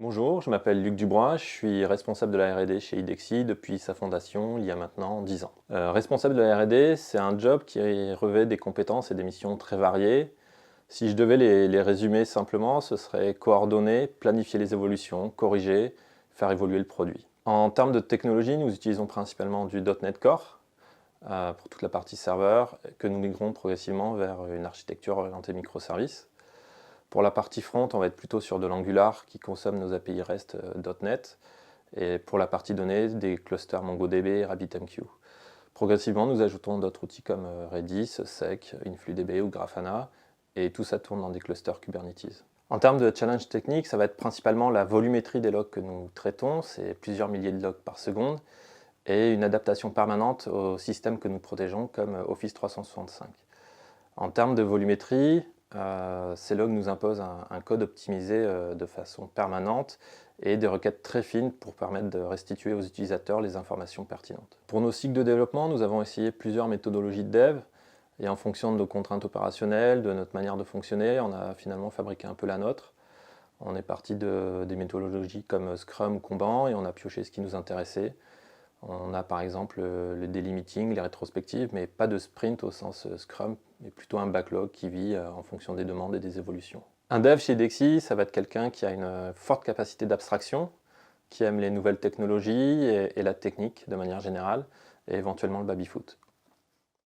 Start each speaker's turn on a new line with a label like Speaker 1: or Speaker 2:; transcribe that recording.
Speaker 1: Bonjour, je m'appelle Luc Dubois, je suis responsable de la R&D chez IDEXI depuis sa fondation il y a maintenant 10 ans. Responsable de la R&D, c'est un job qui revêt des compétences et des missions très variées. Si je devais les résumer simplement, ce serait coordonner, planifier les évolutions, corriger, faire évoluer le produit. En termes de technologie, nous utilisons principalement du .NET Core pour toute la partie serveur, que nous migrons progressivement vers une architecture orientée microservices. Pour la partie front, on va être plutôt sur de l'Angular qui consomme nos API REST .NET. Et pour la partie données, des clusters MongoDB et RabbitMQ. Progressivement, nous ajoutons d'autres outils comme Redis, Sec, InfluDB ou Grafana. Et tout ça tourne dans des clusters Kubernetes. En termes de challenge technique, ça va être principalement la volumétrie des logs que nous traitons, c'est plusieurs milliers de logs par seconde, et une adaptation permanente au système que nous protégeons comme Office 365. En termes de volumétrie, ces logs nous imposent un code optimisé de façon permanente et des requêtes très fines pour permettre de restituer aux utilisateurs les informations pertinentes. Pour nos cycles de développement, nous avons essayé plusieurs méthodologies de dev et en fonction de nos contraintes opérationnelles, de notre manière de fonctionner, on a finalement fabriqué un peu la nôtre. On est parti des méthodologies comme Scrum ou Kanban et on a pioché ce qui nous intéressait. On a par exemple le daily meeting, les rétrospectives, mais pas de sprint au sens Scrum, mais plutôt un backlog qui vit en fonction des demandes et des évolutions. Un dev chez IDEXI, ça va être quelqu'un qui a une forte capacité d'abstraction, qui aime les nouvelles technologies et la technique de manière générale, et éventuellement le baby-foot.